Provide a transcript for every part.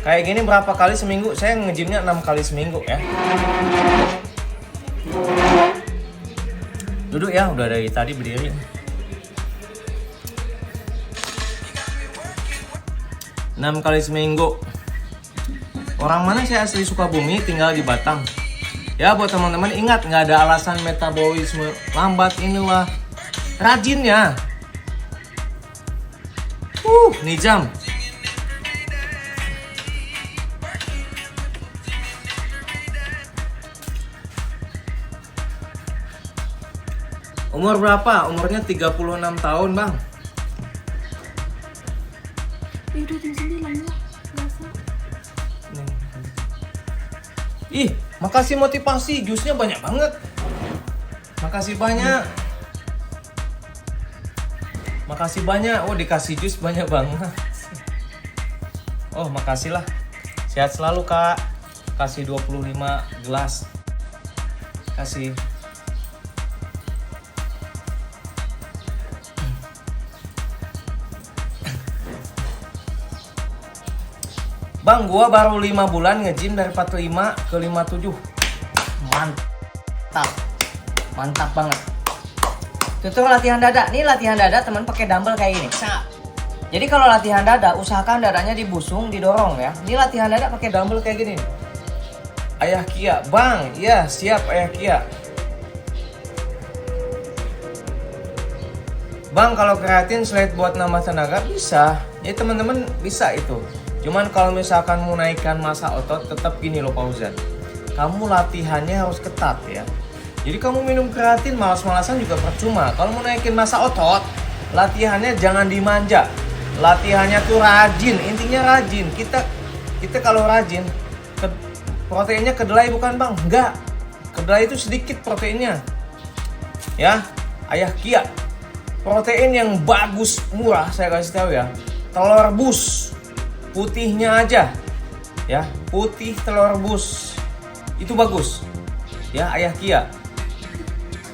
Kayak gini berapa kali seminggu? Saya nge-gymnya 6 kali seminggu ya. Duduk ya, udah dari tadi berdiri. 6 kali seminggu. Orang mana? Saya asli Sukabumi, tinggal di Batang. Ya buat teman-teman ingat, nggak ada alasan metabolisme lambat, inilah rajinnya. Nih jam. Umur berapa? Umurnya 36 tahun bang. Ya udah jam 9 lah. Gak usah. Ih, makasih motivasi, jusnya banyak banget. Makasih banyak. Makasih banyak. Oh, dikasih jus banyak banget. Oh, makasih lah. Sehat selalu, Kak. Kasih 25 gelas. Kasih. Bang, gua baru 5 bulan nge-gym dari 45 ke 57. Mantap. Mantap banget. Tutur latihan dada. Nih latihan dada teman pakai dumbbell kayak gini. Jadi kalau latihan dada, usahakan dadanya dibusung, didorong ya. Ini latihan dada pakai dumbbell kayak gini. Ayah Kia, Bang. Iya, siap Ayah Kia. Bang, kalau kreatin slide buat nambah tenaga bisa. Ya teman-teman bisa itu. Cuman kalau misalkan mau naikkan massa otot, tetap gini loh Fauzan. Kamu latihannya harus ketat ya. Jadi kamu minum kreatin malas-malasan juga percuma. Kalau mau naikin massa otot, latihannya jangan dimanja. Latihannya tuh rajin, intinya rajin. Kita kalau rajin, proteinnya kedelai bukan bang? Enggak. Kedelai itu sedikit proteinnya. Ya, Ayah Kia. Protein yang bagus, murah saya kasih tahu ya. Telur rebus. Putihnya aja ya, putih telur rebus itu bagus ya Ayah Kia.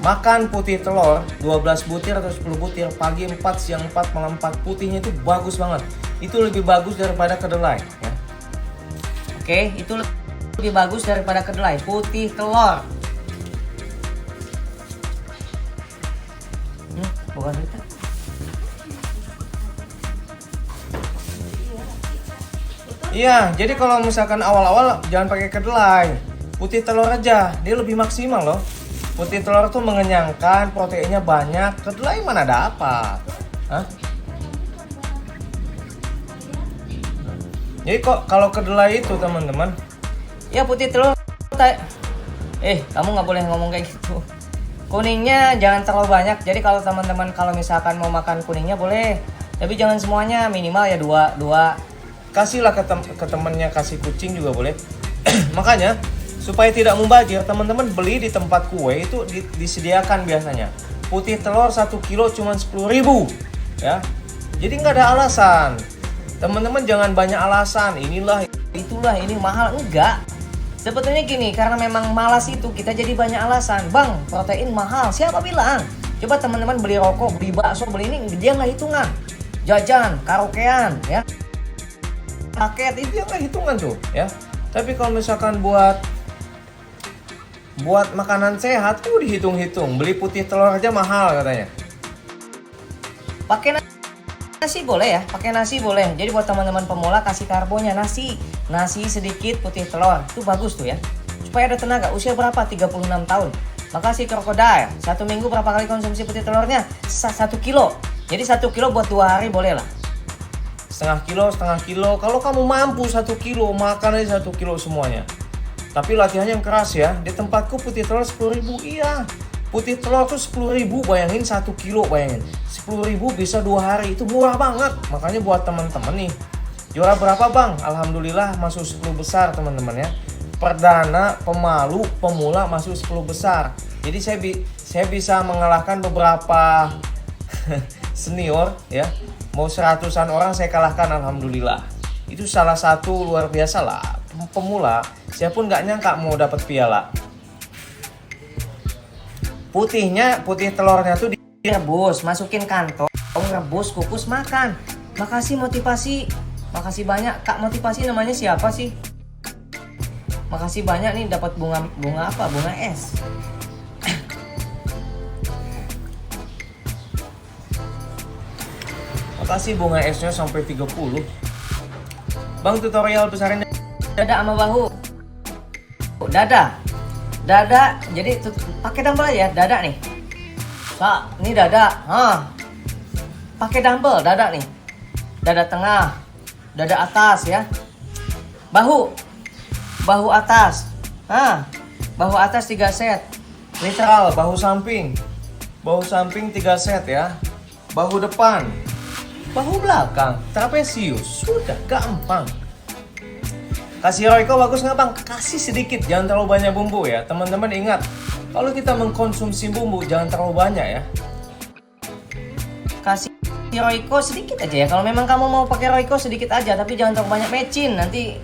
Makan putih telur 12 butir atau 10 butir, pagi 4, siang 4, malam 4. Putihnya itu bagus banget. Itu lebih bagus daripada kedelai ya. Oke, itu lebih bagus daripada kedelai, putih telur. Bukan itu. Iya, jadi kalau misalkan awal-awal jangan pakai kedelai, putih telur aja, dia lebih maksimal loh. Putih telur tuh mengenyangkan, proteinnya banyak. Kedelai mana dapat? Hah? Jadi kok kalau kedelai itu teman-teman, ya putih telur. Kamu nggak boleh ngomong kayak gitu. Kuningnya jangan terlalu banyak. Jadi kalau teman-teman kalau misalkan mau makan kuningnya boleh, tapi jangan semuanya, minimal ya dua. Kasihlah ke temennya, kasih kucing juga boleh. Makanya supaya tidak mubazir, teman-teman beli di tempat kue itu disediakan biasanya putih telur 1 kilo cuma 10.000 ya. Jadi nggak ada alasan. Teman-teman jangan banyak alasan, inilah itulah ini mahal, enggak. Sebetulnya gini, karena memang malas itu kita jadi banyak alasan. Bang, protein mahal, siapa bilang? Coba teman-teman beli rokok, beli bakso, beli ini, dia nggak hitungan. Jajan, karaokean ya, paket itu yang hitungan tuh ya. Tapi kalau misalkan buat makanan sehat tuh dihitung-hitung. Beli putih telur aja mahal katanya. Pakai nasi boleh ya, pakai nasi boleh. Jadi buat teman-teman pemula kasih karbonya nasi sedikit, putih telur itu bagus tuh ya. Supaya ada tenaga. Usia berapa? 36 tahun. Makasih krokodil. 1 minggu berapa kali konsumsi putih telurnya? 1 kilo. Jadi 1 kilo buat 2 hari boleh lah. Setengah kilo. Kalau kamu mampu 1 kilo, makan aja 1 kilo semuanya. Tapi latihannya yang keras ya. Di tempatku putih telur 10.000. Iya, putih telur tuh 10.000. Bayangin 1 kilo, bayangin 10.000 bisa 2 hari. Itu murah banget. Makanya buat teman-teman nih, juara berapa bang? Alhamdulillah masuk 10 besar teman-teman ya. Perdana, pemalu, pemula masuk 10 besar. Jadi saya bisa mengalahkan beberapa senior ya. Mau 100-an orang saya kalahkan, alhamdulillah. Itu salah satu luar biasa lah. Pemula, saya pun nggak nyangka mau dapat piala. Putih telurnya tuh direbus, masukin kantong, rebus, kukus, makan. Makasih motivasi. Makasih banyak. Kak, motivasi namanya siapa sih? Makasih banyak nih dapat bunga apa? Bunga es. Makasih bunga esnya sampai 30. Bang, tutorial besarin Dada sama bahu. Dada. Jadi pakai dumbbell ya, dada nih. Kak, ini dada. Pakai dumbbell dada nih. Dada tengah, dada atas ya. Bahu atas. bahu atas 3 set. Literal, bahu samping. Bahu samping 3 set ya. Bahu depan. Bahu belakang, trapesius. Sudah gampang. Kasih Royco bagus nggak bang? Kasih sedikit, jangan terlalu banyak bumbu ya. Teman-teman ingat, kalau kita mengkonsumsi bumbu jangan terlalu banyak ya. Kasih Royco sedikit aja ya. Kalau memang kamu mau pakai Royco sedikit aja, tapi jangan terlalu banyak mecin. Nanti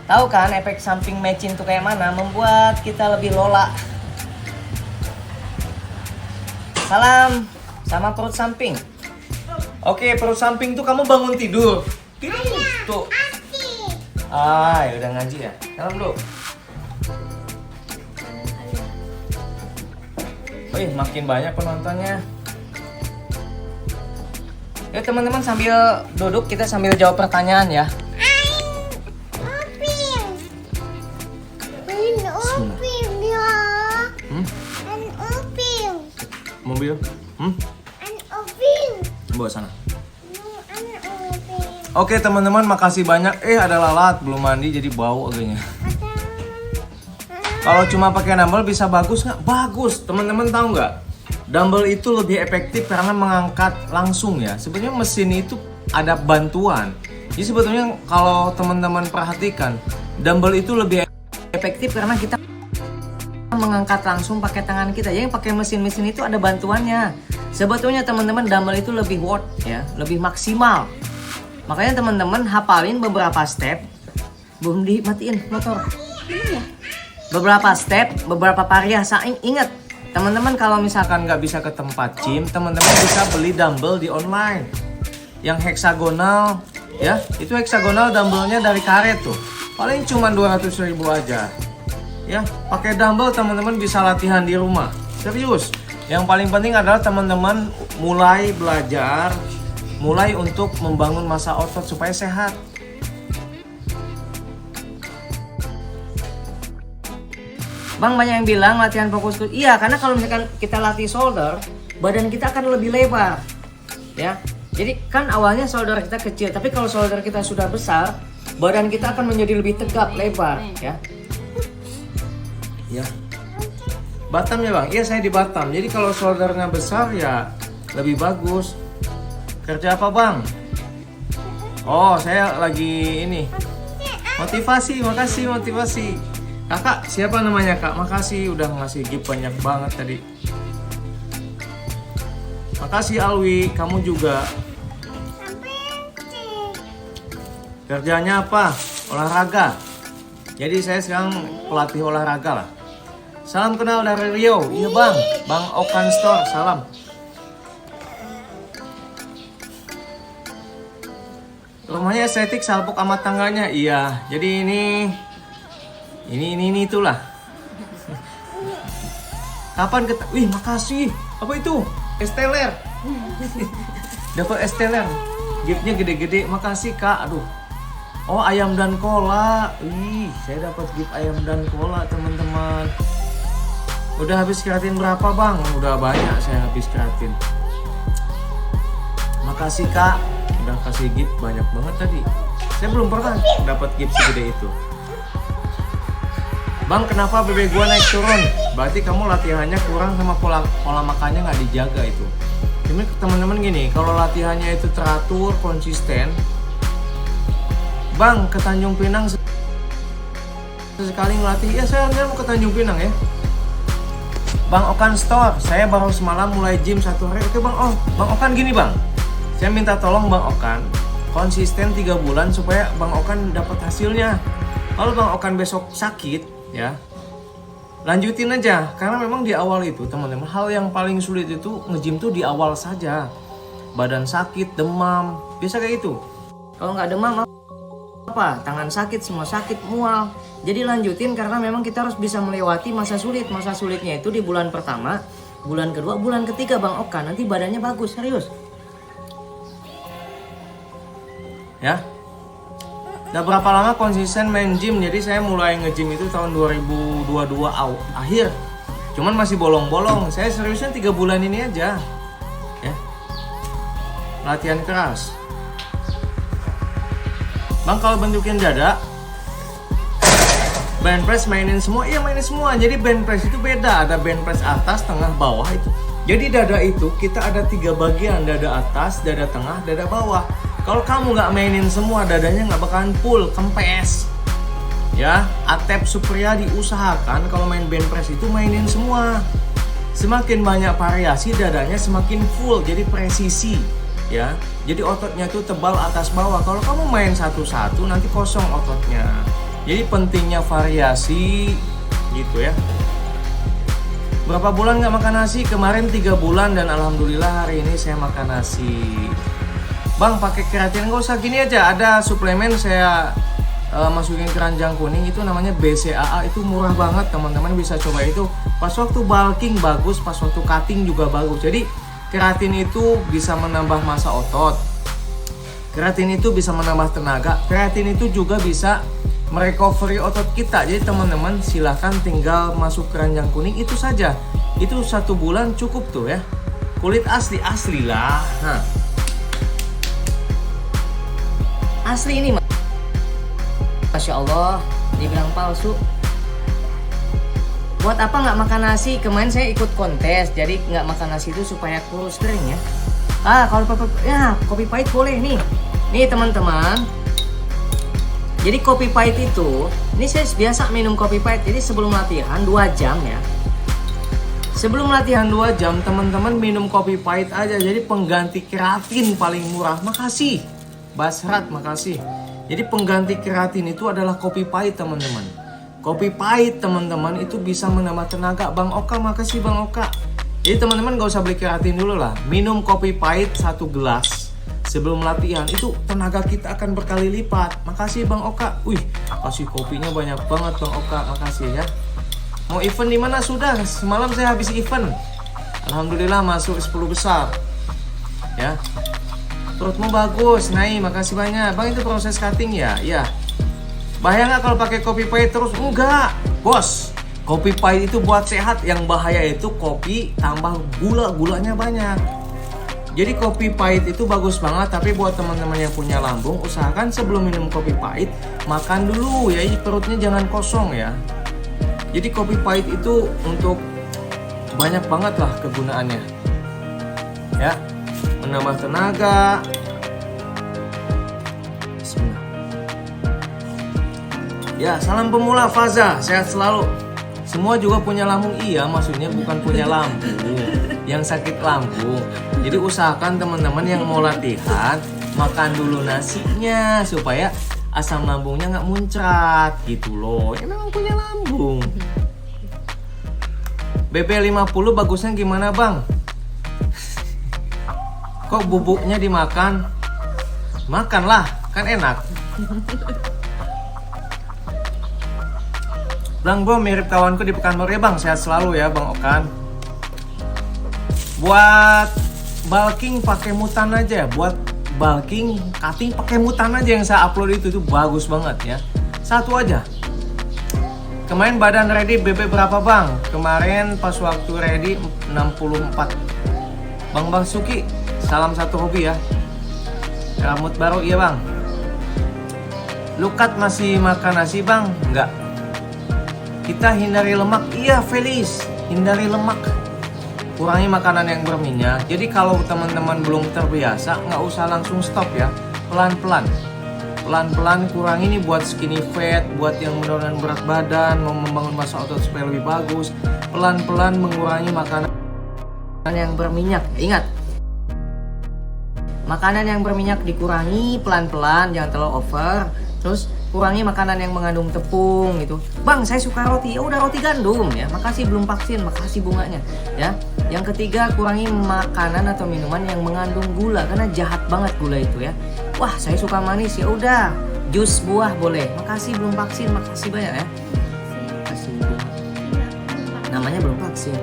tahu kan efek samping mecin tuh kayak mana? Membuat kita lebih lola. Salam sama perut samping. Oke, perut samping tuh kamu bangun tidur. Tuh. Ya udah ngaji ya. Salam dulu. Wih, makin banyak penontonnya. Ya teman-teman, sambil duduk kita sambil jawab pertanyaan ya. Mobil? Bawa sana. Oke teman-teman, makasih banyak. Ada lalat belum mandi jadi bau agaknya. Kalau cuma pakai dumbbell bisa bagus nggak? Bagus. Teman-teman tahu nggak? Dumbbell itu lebih efektif karena mengangkat langsung ya. Sebenarnya mesin itu ada bantuan. Jadi sebetulnya kalau teman-teman perhatikan, dumbbell itu lebih efektif karena kita mengangkat langsung pakai tangan kita. Jadi pakai mesin-mesin itu ada bantuannya. Sebetulnya teman-teman dumbbell itu lebih worth ya, lebih maksimal. Makanya teman-teman hafalin beberapa step. Belum dimatiin motor. Beberapa step, beberapa variasi. Ingat, teman-teman kalau misalkan nggak bisa ke tempat gym, teman-teman bisa beli dumbbell di online. Yang heksagonal ya, itu heksagonal dumbbellnya dari karet tuh. Paling cuma 200.000 aja. Ya, pakai dumbbell teman-teman bisa latihan di rumah. Serius. Yang paling penting adalah teman-teman mulai belajar, mulai untuk membangun massa otot supaya sehat. Bang, banyak yang bilang latihan fokus. Iya, karena kalau misalkan kita latih shoulder, badan kita akan lebih lebar. Ya. Jadi kan awalnya shoulder kita kecil, tapi kalau shoulder kita sudah besar, badan kita akan menjadi lebih tegap, lebar, ya. Ya. Batam ya bang? Iya saya di Batam. Jadi kalau shouldernya besar ya lebih bagus. Kerja apa bang? Oh saya lagi ini motivasi, makasih motivasi. Kakak siapa namanya kak? Makasih udah ngasih gift banyak banget tadi. Makasih Alwi, kamu juga. Kerjanya apa? Olahraga. Jadi saya sekarang pelatih olahraga lah. Salam kenal dari Rio. Iya bang, Bang Okan Store, salam. Rumahnya estetik, salpuk sama tangganya. Iya, jadi ini itulah. Kapan Wih, makasih. Apa itu? Esteller. Dapat esteller. Giftnya gede-gede. Makasih kak. Aduh. Oh, ayam dan cola. Wih, saya dapat gift ayam dan cola, teman-teman. Udah habis keratin berapa bang? Udah banyak saya habis keratin. Makasih kak, udah kasih gift banyak banget tadi. Saya belum pernah dapat gift segede itu. Bang, kenapa BB gua naik turun? Berarti kamu latihannya kurang sama pola makannya nggak dijaga itu. Jadi teman-teman gini, kalau latihannya itu teratur, konsisten. Bang, ke Tanjung Pinang sekali ngelatih. Ya saya mau ke Tanjung Pinang ya. Bang Okan Store, saya baru semalam mulai gym 1 hari. Oke bang, Bang Okan gini bang. Saya minta tolong Bang Okan konsisten 3 bulan supaya Bang Okan dapat hasilnya. Kalau Bang Okan besok sakit ya, lanjutin aja. Karena memang di awal itu teman-teman, hal yang paling sulit itu nge-gym tuh di awal saja. Badan sakit, demam, biasa kayak itu. Kalau nggak demam apa? Tangan sakit, semua sakit, mual. Jadi lanjutin karena memang kita harus bisa melewati masa sulit. Masa sulitnya itu di bulan pertama, bulan kedua, bulan ketiga Bang Oka. Nanti badannya bagus, serius. Ya. Udah berapa lama konsisten main gym? Jadi saya mulai nge-gym itu tahun 2022 akhir. Cuman masih bolong-bolong. Saya seriusnya 3 bulan ini aja. Ya. Latihan keras. Bang, kalau bentukin dada, band press mainin semua? Iya, mainin semua. Jadi band press itu beda. Ada band press atas, tengah, bawah itu. Jadi dada itu kita ada 3 bagian. Dada atas, dada tengah, dada bawah. Kalau kamu nggak mainin semua, dadanya nggak bakalan full, kempes. Ya, Atep Supriyadi usahakan kalau main band press itu mainin semua. Semakin banyak variasi, dadanya semakin full, jadi presisi. Ya, jadi ototnya itu tebal atas bawah. Kalau kamu main satu-satu nanti kosong ototnya. Jadi pentingnya variasi gitu ya. Berapa bulan nggak makan nasi? Kemarin 3 bulan dan alhamdulillah hari ini saya makan nasi. Bang, pakai keratin nggak usah, gini aja. Ada suplemen saya masukin keranjang kuning itu namanya BCAA, itu murah banget, teman-teman bisa coba itu. Pas waktu bulking bagus, pas waktu cutting juga bagus. Jadi keratin itu bisa menambah massa otot. Keratin itu bisa menambah tenaga. Keratin itu juga bisa merecovery otot kita. Jadi teman-teman silahkan tinggal masuk keranjang kuning itu saja. Itu 1 bulan cukup tuh ya. Kulit asli lah. Nah. Asli ini, Masya Allah, dibilang palsu. Buat apa nggak makan nasi? Kemarin saya ikut kontes, jadi nggak makan nasi itu supaya kurus kering ya. Kalau ya kopi pahit boleh nih. Nih teman-teman. Jadi kopi pahit itu, ini saya biasa minum kopi pahit. Jadi sebelum latihan 2 jam ya. Sebelum latihan 2 jam teman-teman minum kopi pahit aja. Jadi pengganti keratin paling murah. Makasih, Basrat, makasih. Jadi pengganti keratin itu adalah kopi pahit teman-teman. Kopi pahit teman-teman itu bisa menambah tenaga. Bang Oka, makasih Bang Oka. Jadi teman-teman gak usah beli keratin dulu lah. Minum kopi pahit 1 gelas sebelum latihan, itu tenaga kita akan berkali lipat. Makasih Bang Oka. Wih, kasih kopinya banyak banget Bang Oka, makasih ya. Mau event di mana? Sudah, semalam saya habis event. Alhamdulillah masuk 10 besar. Ya. Perutmu bagus, Nai, makasih banyak. Bang, itu proses cutting ya? Iya. Bahaya nggak kalau pakai kopi pahit terus? Enggak, bos. Kopi pahit itu buat sehat. Yang bahaya itu kopi tambah gulanya banyak. Jadi kopi pahit itu bagus banget. Tapi buat teman-teman yang punya lambung, usahakan sebelum minum kopi pahit makan dulu ya. Perutnya jangan kosong ya. Jadi kopi pahit itu untuk banyak banget lah kegunaannya. Ya, menambah tenaga. Ya, salam pemula Faza, sehat selalu. Semua juga punya lambung, iya, maksudnya bukan punya lambung, yang sakit lambung. Jadi usahakan teman-teman yang mau latihan makan dulu nasinya supaya asam lambungnya nggak muncrat gitu loh. Ya memang punya lambung. BP50 bagusnya gimana Bang? Kok bubuknya dimakan? Makanlah, kan enak. Bang, gue mirip kawanku di Pekanbaru ya Bang, sehat selalu ya Bang Okan. Buat bulking pakai mutan aja, buat bulking, cutting pakai mutan aja yang saya upload itu bagus banget ya. 1 aja. Kemarin badan ready BB berapa Bang? Kemarin pas waktu ready 64. Bang Suki, salam satu hobi ya. Rambut baru iya Bang. Lukat masih makan nasi Bang? Enggak. Kita hindari lemak, iya Felis, hindari lemak. Kurangi makanan yang berminyak. Jadi kalau teman-teman belum terbiasa, nggak usah langsung stop ya. Pelan-pelan. Pelan-pelan kurangi nih buat skinny fat, buat yang menurunkan berat badan, mau membangun massa otot supaya lebih bagus. Pelan-pelan mengurangi makanan yang berminyak. Ingat, makanan yang berminyak dikurangi pelan-pelan, jangan terlalu over. Terus kurangi makanan yang mengandung tepung gitu. Bang, saya suka roti. Ya udah roti gandum ya. Makasih belum vaksin, makasih bunganya ya. Yang ketiga, kurangi makanan atau minuman yang mengandung gula karena jahat banget gula itu ya. wah saya suka manis, ya udah jus buah boleh. Makasih belum vaksin, makasih banyak ya. Makasih. Namanya belum vaksin.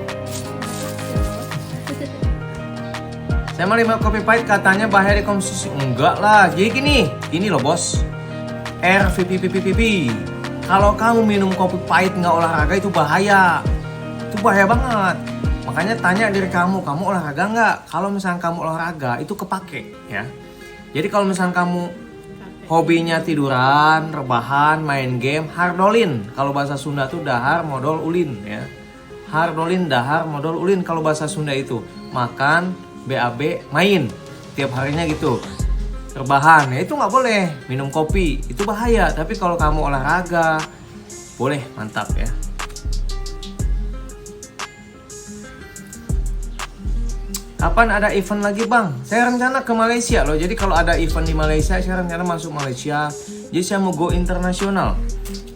Saya mau 5 kopi pahit katanya bahaya dikonsumsi. Enggak lah, jadi gini loh bos. RVPPPP. Kalau kamu minum kopi pahit nggak olahraga itu bahaya. Itu bahaya banget. Makanya tanya diri kamu olahraga nggak? Kalau misalnya kamu olahraga itu kepake ya. Jadi kalau misalnya kamu hobinya tiduran, rebahan, main game, hardolin. Kalau bahasa Sunda tuh dahar modal ulin ya. Hardolin, dahar modal ulin kalau bahasa Sunda itu. Makan, BAB, main tiap harinya gitu. Rebahan ya itu nggak boleh. Minum kopi itu bahaya. Tapi kalau kamu olahraga boleh, mantap ya. Kapan ada event lagi bang? Saya rencana ke Malaysia loh. Jadi kalau ada event di Malaysia, saya rencana masuk Malaysia. Jadi saya mau go internasional.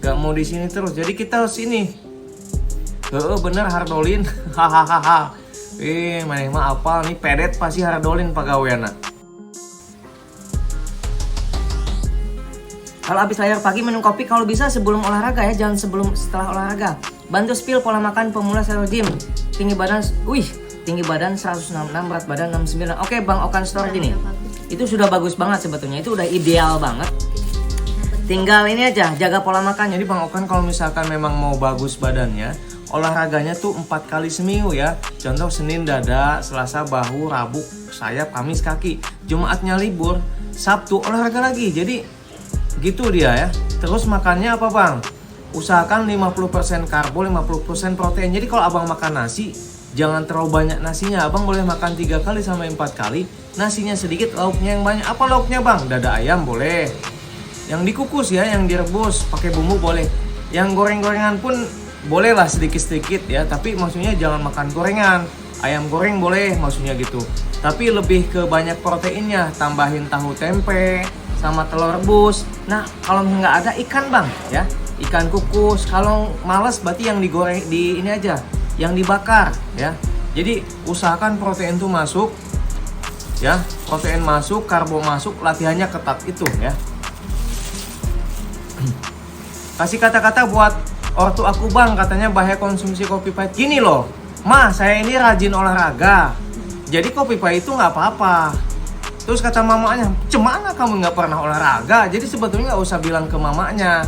Gak mau di sini terus. Jadi kita harus ini. Bener hardolin. Hahaha. Mana mah apa nih pedet pasti hardolin pagaweana. Kalau habis layar pagi minum kopi kalau bisa sebelum olahraga ya, jangan setelah olahraga. Bantu spill pola makan pemula sero gym. Tinggi badan 166, berat badan 69. Oke, Bang Okan Store gini. Itu sudah bagus banget sebetulnya. Itu udah ideal banget. Tinggal ini aja, jaga pola makan. Jadi Bang Okan kalau misalkan memang mau bagus badannya, olahraganya tuh 4 kali seminggu ya. Contoh Senin dada, Selasa bahu, Rabu sayap, Kamis kaki. Jumatnya libur, Sabtu olahraga lagi. Jadi gitu dia ya. Terus makannya apa bang? Usahakan 50% karbo, 50% protein. Jadi kalau abang makan nasi, jangan terlalu banyak nasinya. Abang boleh makan 3 kali sampai 4 kali. Nasinya sedikit, lauknya yang banyak. Apa lauknya bang? Dada ayam boleh. Yang dikukus ya, yang direbus pakai bumbu boleh. Yang goreng-gorengan pun boleh lah sedikit-sedikit ya. Tapi maksudnya jangan makan gorengan. Ayam goreng boleh maksudnya gitu. Tapi lebih ke banyak proteinnya. Tambahin tahu tempe sama telur rebus. Nah kalau nggak ada ikan bang ya, ikan kukus. Kalau males berarti yang digoreng di ini aja, yang dibakar ya. Jadi usahakan protein tuh masuk ya, protein masuk, karbo masuk, latihannya ketat itu ya. Kasih kata-kata buat ortu aku bang, katanya bahaya konsumsi kopi pahit. Gini loh, mah saya ini rajin olahraga, jadi kopi pahit itu nggak apa-apa. Terus kata mamanya, cemana kamu nggak pernah olahraga? Jadi sebetulnya nggak usah bilang ke mamanya,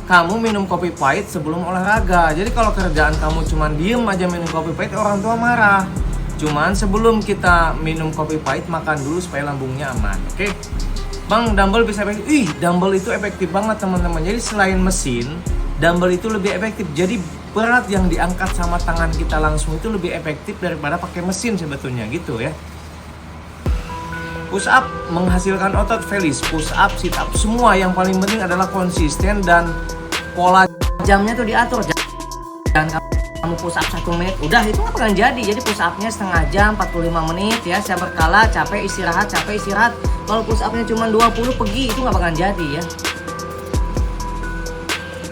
kamu minum kopi pahit sebelum olahraga. Jadi kalau kerjaan kamu cuma diem aja minum kopi pahit, orang tua marah. Cuman sebelum kita minum kopi pahit, makan dulu supaya lambungnya aman. Oke? Bang, dumbbell bisa efektif. Dumbbell itu efektif banget teman-teman. Jadi selain mesin, dumbbell itu lebih efektif. Jadi berat yang diangkat sama tangan kita langsung itu lebih efektif daripada pakai mesin sebetulnya gitu ya. Push up menghasilkan otot Felis, push up, sit up, semua yang paling penting adalah konsisten dan pola Jamnya tuh diatur. Jangan kamu push up 1 menit, udah itu nggak bakalan jadi. Jadi push upnya setengah jam, 45 menit ya. Saya berkala, capek istirahat. Kalau push upnya cuma 20 pergi, itu nggak bakalan jadi ya.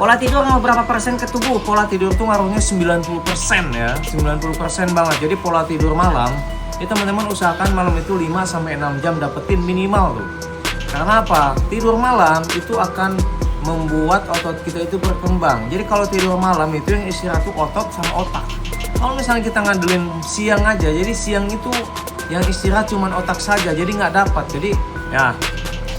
Pola tidur mau berapa persen ke tubuh? pola tidur tuh ngaruhnya 90% ya, 90% banget. Jadi pola tidur malam, ya teman-teman usahakan malam itu 5-6 jam dapetin minimal tuh. Karena apa? Tidur malam itu akan membuat otot kita itu berkembang. Jadi kalau tidur malam itu yang istirahat tuh otot sama otak. Kalau misalnya kita ngandelin siang aja, jadi siang itu yang istirahat cuma otak saja, jadi nggak dapat. Jadi ya,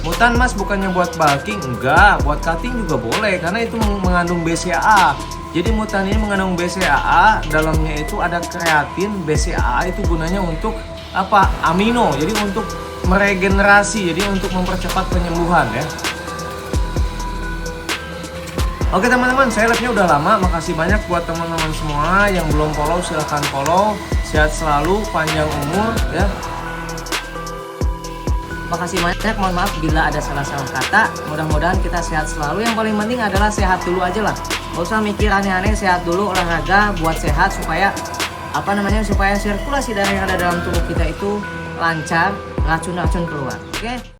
mutan mas bukannya buat bulking, enggak, buat cutting juga boleh karena itu mengandung BCAA. Jadi mutan ini mengandung BCAA, dalamnya itu ada kreatin. BCAA itu gunanya untuk apa? Amino. Jadi untuk meregenerasi, jadi untuk mempercepat penyembuhan ya. Oke teman-teman, saya live-nya udah lama. Makasih banyak buat teman-teman semua yang belum follow, silahkan follow. Sehat selalu, panjang umur ya. Makasih banyak, mohon maaf bila ada salah-salah kata. Mudah-mudahan kita sehat selalu. Yang paling penting adalah sehat dulu aja lah. Gak usah mikir aneh-aneh, sehat dulu, olahraga buat sehat supaya supaya sirkulasi darah yang ada dalam tubuh kita itu lancar, racun-racun keluar. Oke?